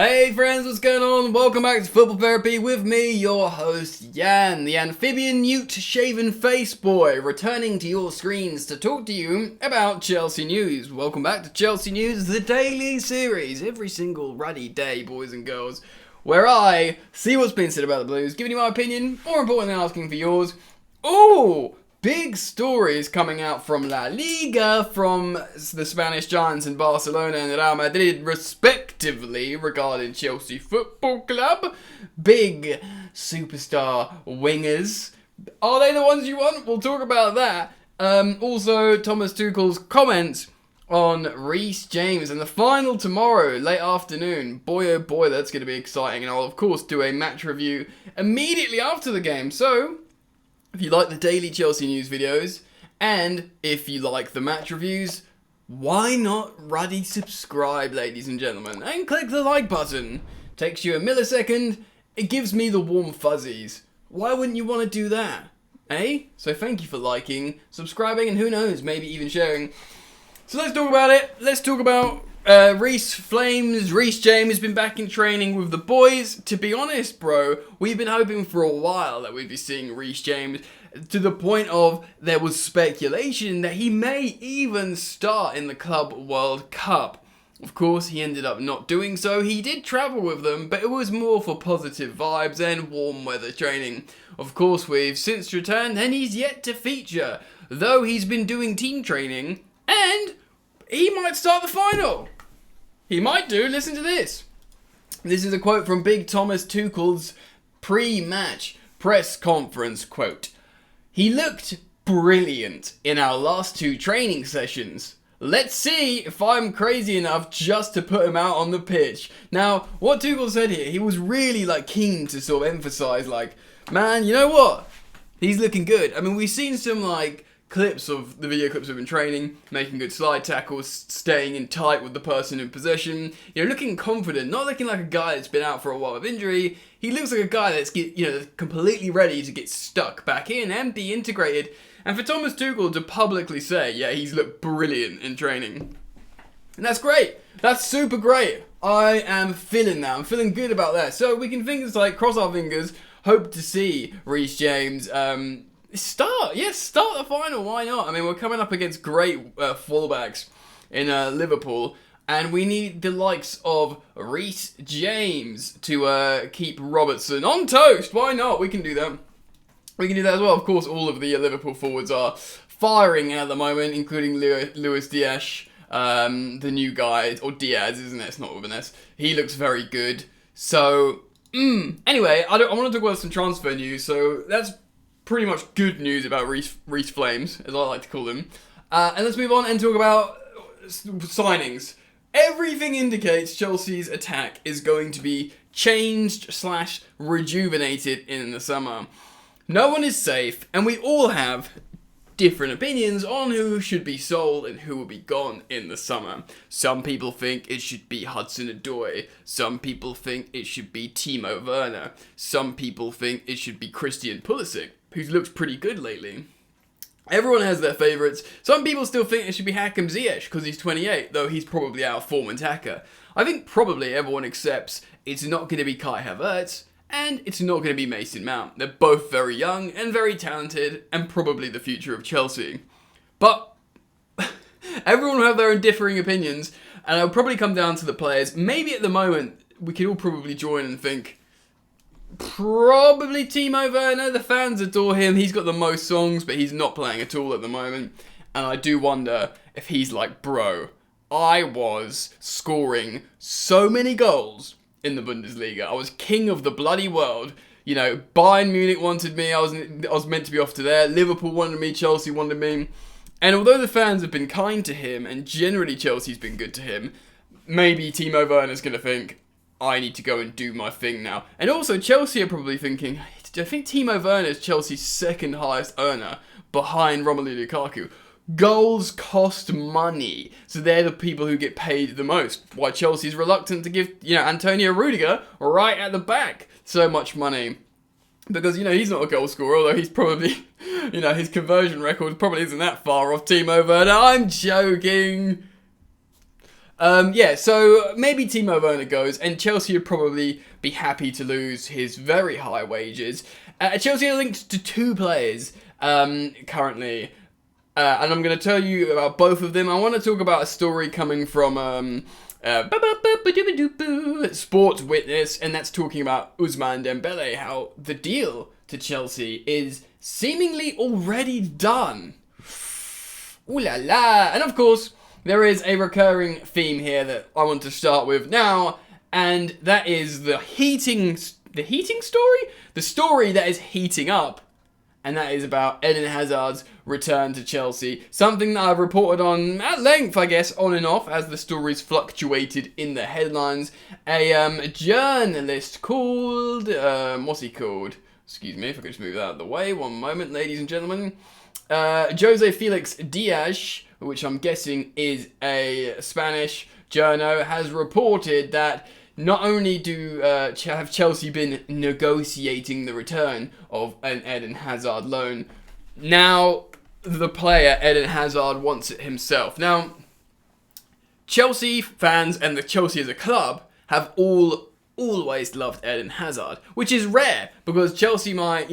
Hey friends, what's going on? Welcome back to Football Therapy with me, your host Jan, the amphibian newt shaven face boy, returning to your screens to talk to you about Chelsea news. Welcome back to Chelsea News, the daily series, every single ruddy day, boys and girls, where I see what's been said about the Blues, giving you my opinion, more important than asking for yours. Ooh! Big stories coming out from La Liga, from the Spanish Giants in Barcelona and Real Madrid respectively regarding Chelsea Football Club. Big superstar wingers. Are they the ones you want? We'll talk about that. Also, Thomas Tuchel's comments on Reece James and the final tomorrow, late afternoon. Boy oh boy, that's going to be exciting. And I'll of course do a match review immediately after the game. So, if you like the daily Chelsea news videos, and if you like the match reviews, why not ruddy subscribe, ladies and gentlemen, and click the like button. Takes you a millisecond, it gives me the warm fuzzies. Why wouldn't you want to do that? Eh? So thank you for liking, subscribing, and who knows, maybe even sharing. So let's talk about it. Let's talk about Reece James has been back in training with the boys. To be honest, bro, we've been hoping for a while that we'd be seeing Reece James, to the point of there was speculation that he may even start in the Club World Cup. Of course, he ended up not doing so. He did travel with them, but it was more for positive vibes and warm weather training. Of course, we've since returned and he's yet to feature, though he's been doing team training and he might start the final. He might do. Listen to this. This is a quote from Big Thomas Tuchel's pre-match press conference quote. He looked brilliant in our last two training sessions. Let's see if I'm crazy enough just to put him out on the pitch. Now, what Tuchel said here, he was really keen to sort of emphasize man, you know what? He's looking good. I mean, we've seen some clips of the video clips we've been training, making good slide tackles, staying in tight with the person in possession, looking confident, not looking like a guy that's been out for a while of injury. He looks like a guy that's completely ready to get stuck back in and be integrated. And for Thomas Tuchel to publicly say, yeah, he's looked brilliant in training. And that's great. That's super great. I am feeling that. I'm feeling good about that. So we can cross our fingers, hope to see Reece James, start the final, why not? I mean, we're coming up against great fullbacks in Liverpool, and we need the likes of Reece James to keep Robertson on toast. Why not? We can do that. We can do that as well. Of course, all of the Liverpool forwards are firing at the moment, including Luis Diaz, the new guy, or Diaz, isn't it? It's not with an S. He looks very good. So, anyway, I want to talk about some transfer news, so that's pretty much good news about Reece Flames, as I like to call them. And let's move on and talk about signings. Everything indicates Chelsea's attack is going to be changed/rejuvenated in the summer. No one is safe, and we all have different opinions on who should be sold and who will be gone in the summer. Some people think it should be Hudson-Odoi. Some people think it should be Timo Werner. Some people think it should be Christian Pulisic, who's looked pretty good lately. Everyone has their favourites. Some people still think it should be Hakim Ziyech because he's 28, though he's probably out of form and Taka. I think probably everyone accepts it's not going to be Kai Havertz, and it's not going to be Mason Mount. They're both very young and very talented, and probably the future of Chelsea. But everyone will have their own differing opinions, and it'll probably come down to the players. Maybe at the moment, we could all probably join and think, probably Timo Werner. The fans adore him. He's got the most songs, but he's not playing at all at the moment. And I do wonder if he's like, bro, I was scoring so many goals in the Bundesliga. I was king of the bloody world. Bayern Munich wanted me. I was meant to be off to there. Liverpool wanted me. Chelsea wanted me. And although the fans have been kind to him, and generally Chelsea's been good to him, maybe Timo Werner's going to think, I need to go and do my thing now. And also, Chelsea are probably thinking, I think Timo Werner is Chelsea's second highest earner behind Romelu Lukaku. Goals cost money, so they're the people who get paid the most. Why Chelsea's reluctant to give, Antonio Rudiger right at the back so much money. Because, he's not a goal scorer, although he's probably, his conversion record probably isn't that far off Timo Werner. I'm joking. Yeah, so maybe Timo Werner goes, and Chelsea would probably be happy to lose his very high wages. Chelsea are linked to 2 players currently, and I'm going to tell you about both of them. I want to talk about a story coming from Sports Witness, and that's talking about Ousmane Dembele, how the deal to Chelsea is seemingly already done. Ooh la la! And of course, there is a recurring theme here that I want to start with now, and that is the heating story? The story that is heating up, and that is about Eden Hazard's return to Chelsea. Something that I've reported on at length, I guess, on and off, as the stories fluctuated in the headlines. A journalist called, what's he called? Excuse me, if I could just move that out of the way. One moment, ladies and gentlemen. Jose Felix Diaz, which I'm guessing is a Spanish journo, has reported that not only have Chelsea been negotiating the return of an Eden Hazard loan, now the player Eden Hazard wants it himself. Now, Chelsea fans and the Chelsea as a club have always loved Eden Hazard, which is rare because Chelsea might,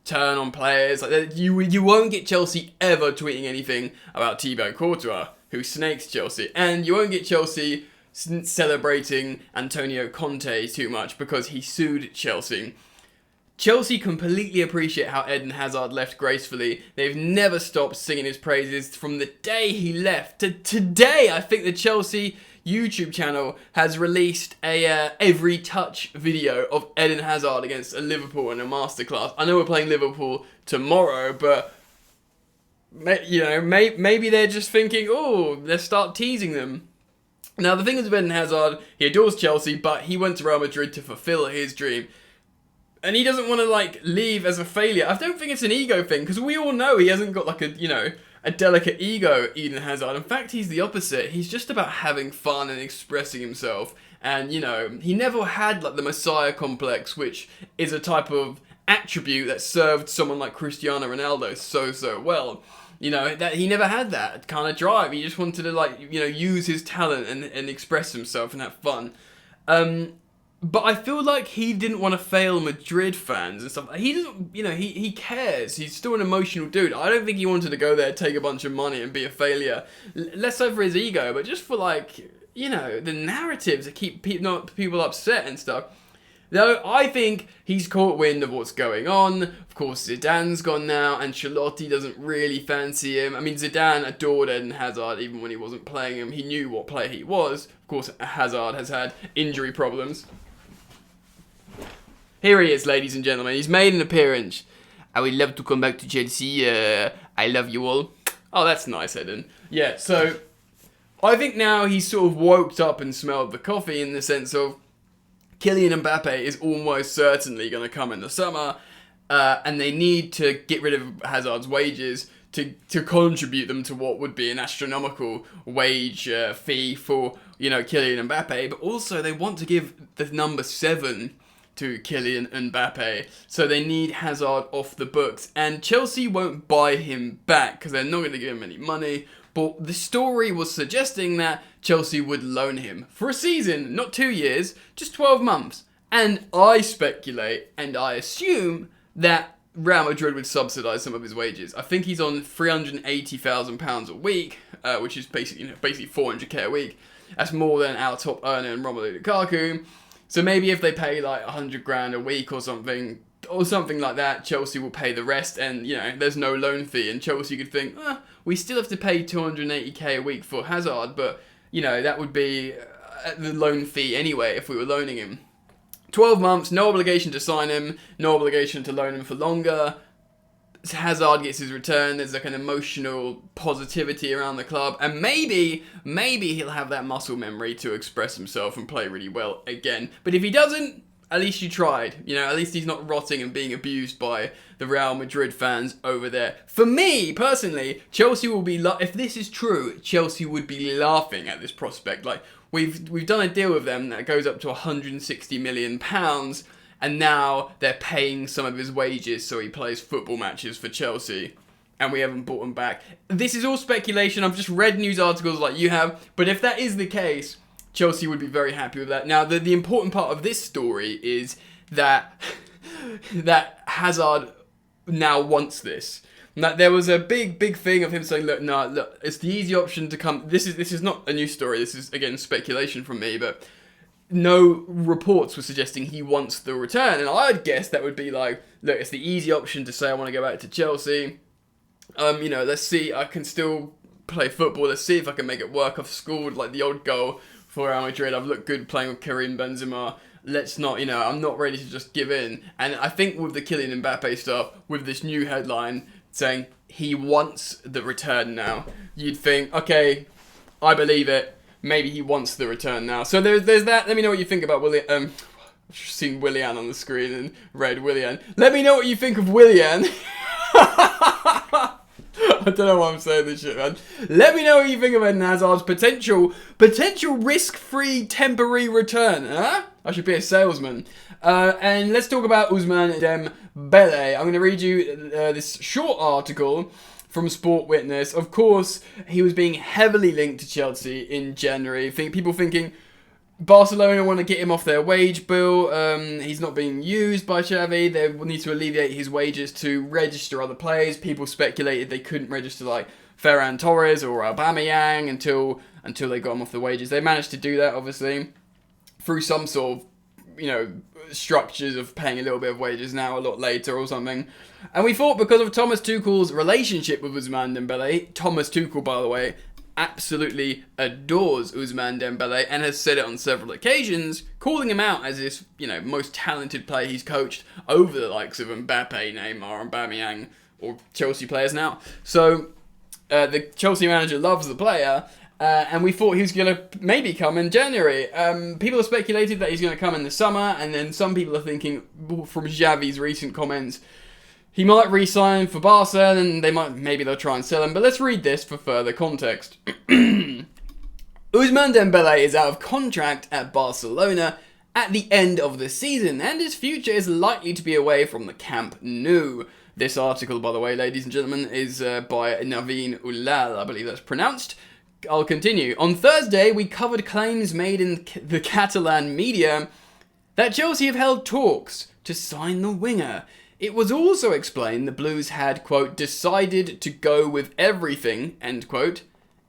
turn on players. Like you won't get Chelsea ever tweeting anything about Thibaut Courtois, who snakes Chelsea, and you won't get Chelsea celebrating Antonio Conte too much because he sued Chelsea. Chelsea completely appreciate how Eden Hazard left gracefully. They've never stopped singing his praises from the day he left to today. I think the Chelsea YouTube channel has released a every touch video of Eden Hazard against Liverpool in a masterclass. I know we're playing Liverpool tomorrow, but maybe they're just thinking, oh, let's start teasing them. Now, the thing is with Eden Hazard, he adores Chelsea, but he went to Real Madrid to fulfill his dream. And he doesn't want to, leave as a failure. I don't think it's an ego thing, because we all know he hasn't got, a delicate ego, Eden Hazard. In fact, he's the opposite. He's just about having fun and expressing himself. And, he never had, the Messiah complex, which is a type of attribute that served someone like Cristiano Ronaldo so well. That he never had that kind of drive. He just wanted to, use his talent and express himself and have fun. But I feel like he didn't want to fail Madrid fans and stuff. He doesn't, he cares. He's still an emotional dude. I don't think he wanted to go there, take a bunch of money and be a failure. Less so for his ego, but just for the narratives that keep people upset and stuff. Though I think he's caught wind of what's going on. Of course, Zidane's gone now, and Ancelotti doesn't really fancy him. I mean, Zidane adored Eden Hazard even when he wasn't playing him. He knew what player he was. Of course, Hazard has had injury problems. Here he is, ladies and gentlemen. He's made an appearance. I would love to come back to Chelsea. I love you all. Oh, that's nice, Eden. Yeah, so I think now he's sort of woke up and smelled the coffee in the sense of Kylian Mbappe is almost certainly going to come in the summer, and they need to get rid of Hazard's wages to contribute them to what would be an astronomical wage fee for, Kylian Mbappe, but also they want to give the number 7 to Kylian Mbappe, so they need Hazard off the books, and Chelsea won't buy him back because they're not going to give him any money. But the story was suggesting that Chelsea would loan him for a season, not 2 years, just 12 months. And I speculate and I assume that Real Madrid would subsidise some of his wages. I think he's on £380,000 a week, which is basically 400k a week. That's more than our top earner in Romelu Lukaku. So maybe if they pay 100 grand a week or something like that, Chelsea will pay the rest, and there's no loan fee, and Chelsea could think, we still have to pay 280k a week for Hazard, but that would be the loan fee anyway if we were loaning him. 12 months, no obligation to sign him, no obligation to loan him for longer. Hazard gets his return, there's an emotional positivity around the club, and maybe he'll have that muscle memory to express himself and play really well again. But if he doesn't, at least you tried. At least he's not rotting and being abused by the Real Madrid fans over there. For me, personally, Chelsea will be, if this is true, Chelsea would be laughing at this prospect. We've done a deal with them that goes up to £160 million, and now they're paying some of his wages so he plays football matches for Chelsea. and we haven't bought him back. This is all speculation. I've just read news articles like you have, but if that is the case, Chelsea would be very happy with that. Now, the important part of this story is that that Hazard now wants this. Now, there was a big thing of him saying, look, it's the easy option to come. This is not a new story. This is, again, speculation from me, but no reports were suggesting he wants the return. And I'd guess that would be like, look, it's the easy option to say I want to go back to Chelsea. Let's see, I can still play football. Let's see if I can make it work. I've scored like the old goal for Real Madrid. I've looked good playing with Karim Benzema. Let's not, I'm not ready to just give in. And I think with the Kylian Mbappe stuff, with this new headline saying he wants the return now, you'd think, okay, I believe it. Maybe he wants the return now. So there's that. Let me know what you think about Willian. I've just seen Willian on the screen and read Willian. Let me know what you think of Willian. I don't know why I'm saying this shit, man. Let me know what you think of Eden Hazard's potential risk-free temporary return. Huh? I should be a salesman. And let's talk about Ousmane Dembele. I'm going to read you this short article from Sport Witness. Of course, he was being heavily linked to Chelsea in January. People thinking Barcelona want to get him off their wage bill. He's not being used by Xavi. They will need to alleviate his wages to register other players. People speculated they couldn't register like Ferran Torres or Aubameyang until they got him off the wages. They managed to do that, obviously, through some sort of, structures of paying a little bit of wages now a lot later or something. And we thought because of Thomas Tuchel's relationship with Ousmane Dembele, Thomas Tuchel, by the way, absolutely adores Ousmane Dembele and has said it on several occasions, calling him out as this, most talented player he's coached over the likes of Mbappe, Neymar, Aubameyang, or Chelsea players now. So the Chelsea manager loves the player, and we thought he was going to maybe come in January. People have speculated that he's going to come in the summer, and then some people are thinking, from Xavi's recent comments, he might re-sign for Barca, and maybe they'll try and sell him. But let's read this for further context. Ousmane Dembele is out of contract at Barcelona at the end of the season, and his future is likely to be away from the Camp Nou. This article, by the way, ladies and gentlemen, is by Naveen Ulal, I believe that's pronounced. I'll continue. On Thursday, we covered claims made in the Catalan media that Chelsea have held talks to sign the winger. It was also explained the Blues had, quote, decided to go with everything, end quote,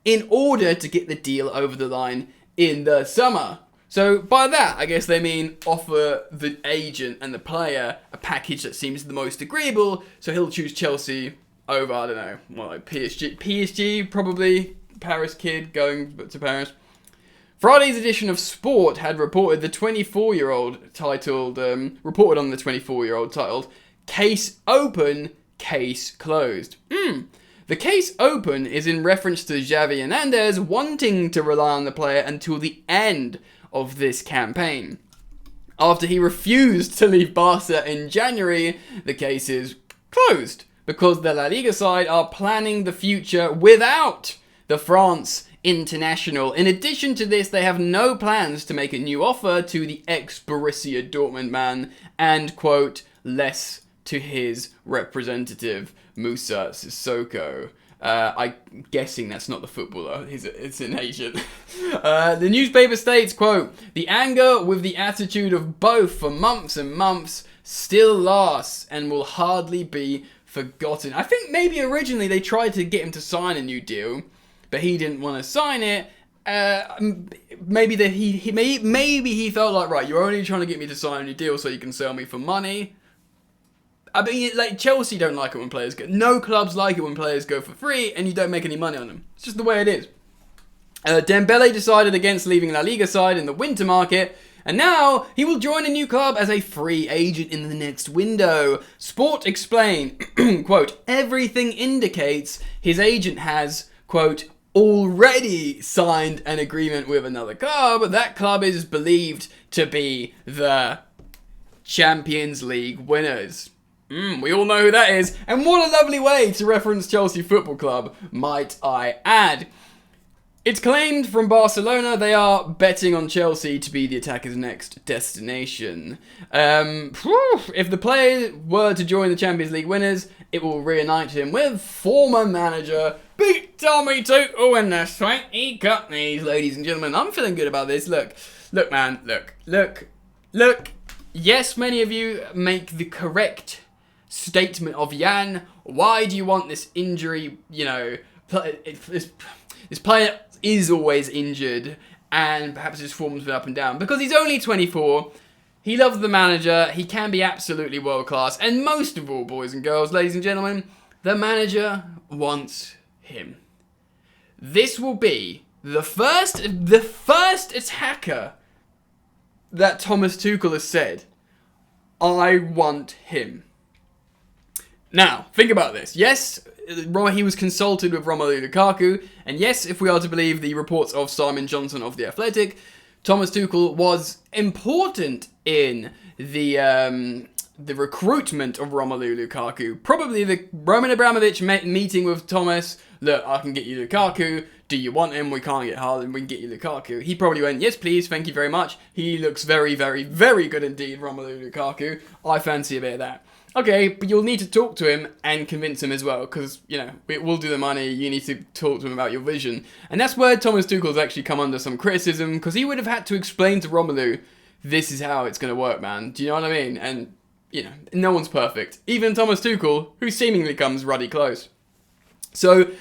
in order to get the deal over the line in the summer. So by that, I guess they mean offer the agent and the player a package that seems the most agreeable, so he'll choose Chelsea over, I don't know, like PSG probably, Paris kid going to Paris. Friday's edition of Sport had reported the 24-year-old titled, Case Open, Case Closed. The case open is in reference to Xavi Hernandez wanting to rely on the player until the end of this campaign. After he refused to leave Barca in January, the case is closed because the La Liga side are planning the future without the France international. In addition to this, they have no plans to make a new offer to the ex-Borussia Dortmund man and, quote, less to his representative, Moussa Sissoko. I'm guessing that's not the footballer. It's an agent. The newspaper states, quote, the anger with the attitude of both for months and months still lasts and will hardly be forgotten. I think maybe originally they tried to get him to sign a new deal, but he didn't want to sign it. Maybe he felt like, right, you're only trying to get me to sign a new deal so you can sell me for money. I mean, like, Chelsea don't like it when players go. No clubs like it when players go for free and you don't make any money on them. It's just the way it is. Dembele decided against leaving La Liga side in the winter market, and now he will join a new club as a free agent in the next window. Sport explain, quote, everything indicates his agent has, quote, already signed an agreement with another club. That club is believed to be the Champions League winners. We all know who that is. And what a lovely way to reference Chelsea Football Club, might I add. It's claimed from Barcelona they are betting on Chelsea to be the attacker's next destination. If the player were to join the Champions League winners, it will reunite him with former manager Big Tommy Tuchel in the sweaty Cup-knees, ladies and gentlemen. I'm feeling good about this. Look, man, look. Yes, many of you make the correct statement of Jan. Why do you want this injury? You know, this player is always injured, and perhaps his form's been up and down. Because he's only 24, he loves the manager, he can be absolutely world class, and most of all, boys and girls, ladies and gentlemen, the manager wants him. This will be the first attacker that Thomas Tuchel has said, I want him. Now, think about this. Yes, he was consulted with Romelu Lukaku, and yes, if we are to believe the reports of Simon Johnson of The Athletic, Thomas Tuchel was important in the recruitment of Romelu Lukaku. Probably the Roman Abramovich meeting with Thomas. Look, I can get you Lukaku. Do you want him? We can't get Haaland. We can get you Lukaku. He probably went, yes, please. Thank you very much. He looks very, very, very good indeed, Romelu Lukaku. I fancy a bit of that. Okay, but you'll need to talk to him and convince him as well, because, you know, we'll do the money, you need to talk to him about your vision. And that's where Thomas Tuchel's actually come under some criticism, because he would have had to explain to Romelu, this is how it's going to work, man. Do you know what I mean? And, you know, no one's perfect. Even Thomas Tuchel, who seemingly comes ruddy close. So,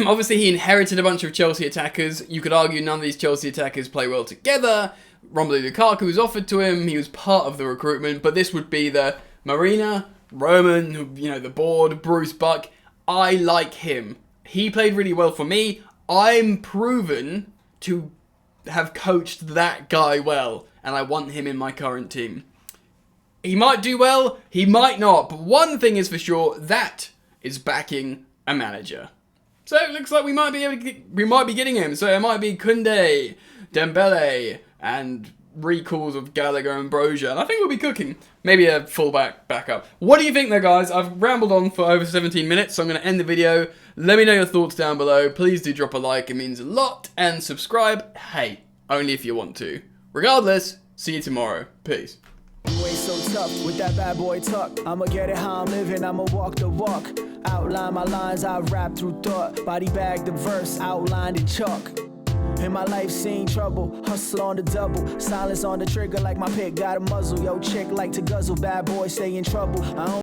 obviously he inherited a bunch of Chelsea attackers. You could argue none of these Chelsea attackers play well together. Romelu Lukaku was offered to him, he was part of the recruitment, but this would be the Marina, Roman, you know, the board, Bruce Buck. I like him. He played really well for me. I'm proven to have coached that guy well, and I want him in my current team. He might do well, he might not, but one thing is for sure, that is backing a manager. So it looks like we might be getting him. So it might be Koundé, Dembele, and recalls of Gallagher and Brozier, and I think we'll be cooking. Maybe a fullback backup. What do you think though, guys? I've rambled on for over 17 minutes, so I'm going to end the video. Let me know your thoughts down below. Please do drop a like, it means a lot, and subscribe, hey, only if you want to. Regardless, see you tomorrow. Peace. You ain't so tough with that bad boy tuck. I'ma get it how I'm living, I'ma walk the walk. Outline my lines, I rap through thought. Body bag the verse, outlined in chalk. In my life seen trouble, hustle on the double. Silence on the trigger like my pick got a muzzle. Yo chick like to guzzle, bad boy stay in trouble. I don't